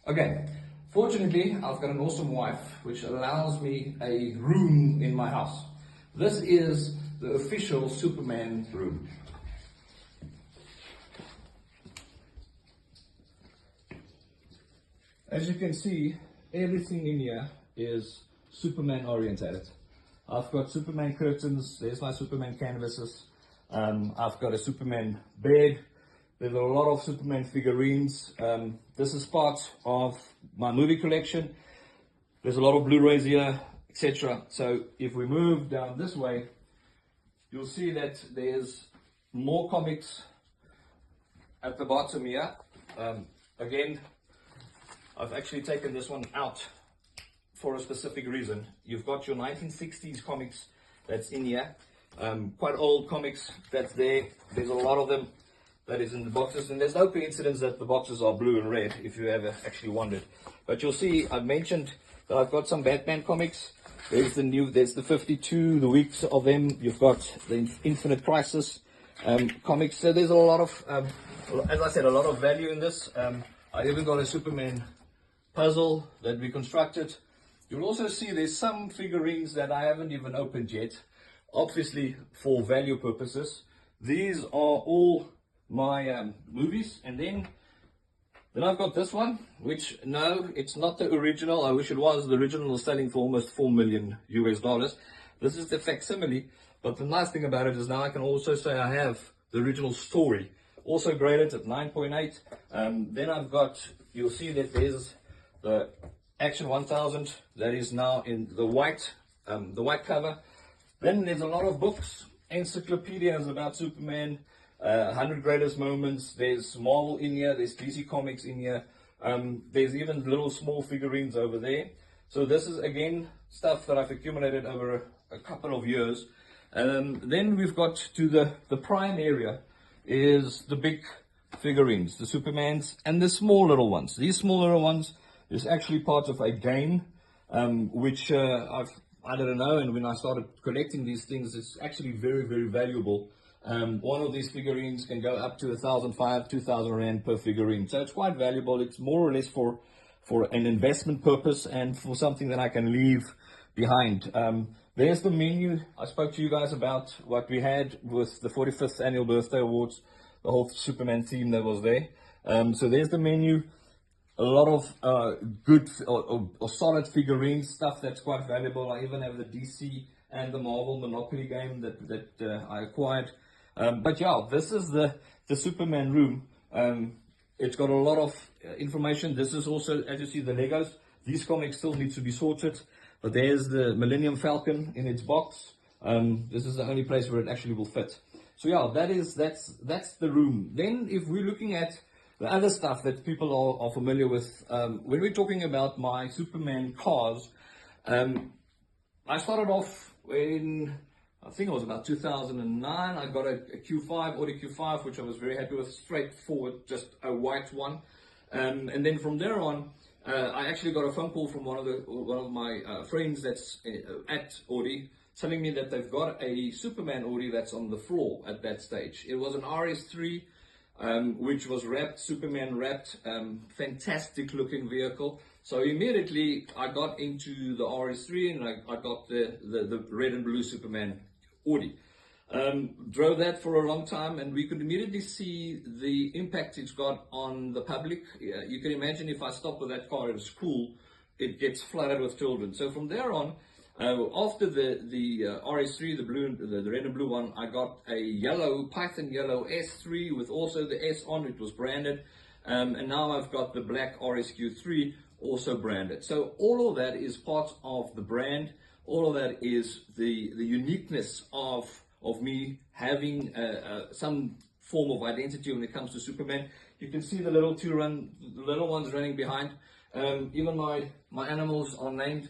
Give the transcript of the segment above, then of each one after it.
Okay, fortunately, I've got an awesome wife, which allows me a room in my house. This is the official Superman room. As you can see, everything in here is Superman orientated. I've got Superman curtains, there's my Superman canvases. I've got a Superman bed. There's a lot of Superman figurines. This is part of my movie collection. There's a lot of Blu-rays here, etc. So if we move down this way, you'll see that there's more comics at the bottom here. Again, I've actually taken this one out for a specific reason. You've got your 1960s comics that's in here. Quite old comics that's there. There's a lot of them that is in the boxes, and there's no coincidence that the boxes are blue and red, if you ever actually wondered. But you'll see, I've mentioned that I've got some Batman comics. There's the 52, the weeks of them. You've got the Infinite Crisis comics. So there's a lot of, as I said, a lot of value in this. I even got a Superman puzzle that we constructed. You'll also see there's some figurines that I haven't even opened yet, obviously for value purposes. These are all my movies, and then I've got this one, which, no, it's not the original. I wish it was. The original is selling for almost $4 million US. This is the facsimile, but the nice thing about it is now I can also say I have the original story, also graded at 9.8. Then I've got, you'll see that there's the Action 1000 that is now in the white cover. Then there's a lot of books, encyclopedias about Superman, 100 greatest moments. There's Marvel in here, there's DC Comics in here, there's even little small figurines over there. So this is again stuff that I've accumulated over a couple of years. Then we've got to the prime area is the big figurines, the Supermans and the small little ones. These small little ones is actually part of a game, which I don't know, and when I started collecting these things, it's actually very, very valuable. One of these figurines can go up to 1,500, 2,000 Rand per figurine. So it's quite valuable. It's more or less for an investment purpose and for something that I can leave behind. There's the menu. I spoke to you guys about what we had with the 45th Annual Birthday Awards, the whole Superman theme that was there. So there's the menu. A lot of good or solid figurines, stuff that's quite valuable. I even have the DC and the Marvel Monopoly game that I acquired. But yeah, this is the Superman room. It's got a lot of information. This is also, as you see, the Legos. These comics still need to be sorted. But there's the Millennium Falcon in its box. This is the only place where it actually will fit. So yeah, that's the room. Then if we're looking at the other stuff that people are familiar with, when we're talking about my Superman cars, I started off in, I think it was about 2009. I got a Q5, Audi Q5, which I was very happy with, straightforward, just a white one. And then from there on, I actually got a phone call from one of my friends that's at Audi, telling me that they've got a Superman Audi that's on the floor at that stage. It was an RS3, which was wrapped, Superman wrapped, fantastic looking vehicle. So immediately I got into the RS3 and I got the red and blue Superman Audi. Drove that for a long time, and we could immediately see the impact it's got on the public. You can imagine if I stopped with that car at a school, it gets flooded with children. So from there on, after the RS3, the red and blue one, I got a yellow, Python yellow S3 with also the S on it, was branded. And now I've got the black RSQ3 also branded. So all of that is part of the brand. All of that is the uniqueness of me having some form of identity when it comes to Superman. You can see the little little ones running behind. Even my animals are named.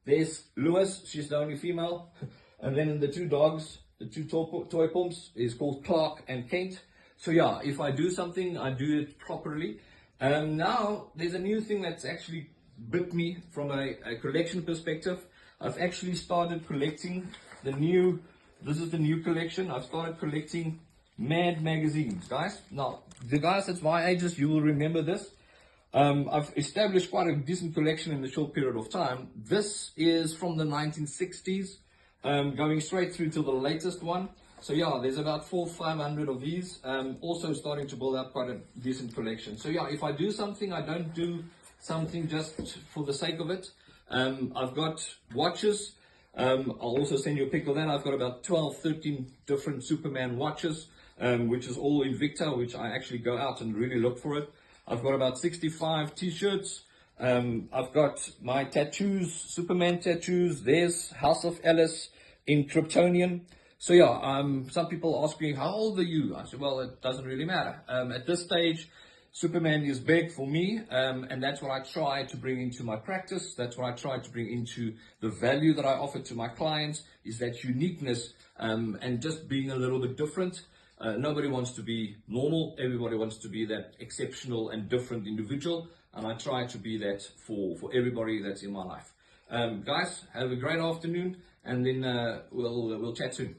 There's Lewis, she's the only female. And then the two dogs, the two toy pumps, is called Clark and Kent. So yeah, if I do something, I do it properly. Now, there's a new thing that's actually bit me from a collection perspective. I've actually started collecting this is the new collection. I've started collecting Mad magazines, guys. Now, the guys that's my ages, you will remember this. I've established quite a decent collection in a short period of time. This is from the 1960s, going straight through to the latest one. So yeah, there's about 400-500 of these. Also starting to build up quite a decent collection. So yeah, if I do something, I don't do something just for the sake of it. I've got watches. I'll also send you a pic of that. I've got about 12-13 different Superman watches, which is all Invicta, which I actually go out and really look for it. I've got about 65 t-shirts. I've got my tattoos, Superman tattoos. There's House of Alice in Kryptonian. So yeah, some people ask me, how old are you? I said, well, it doesn't really matter. At this stage, Superman is big for me, and that's what I try to bring into my practice. That's what I try to bring into the value that I offer to my clients, is that uniqueness, and just being a little bit different. Nobody wants to be normal. Everybody wants to be that exceptional and different individual. And I try to be that for everybody that's in my life. Guys, have a great afternoon, and then we'll chat soon.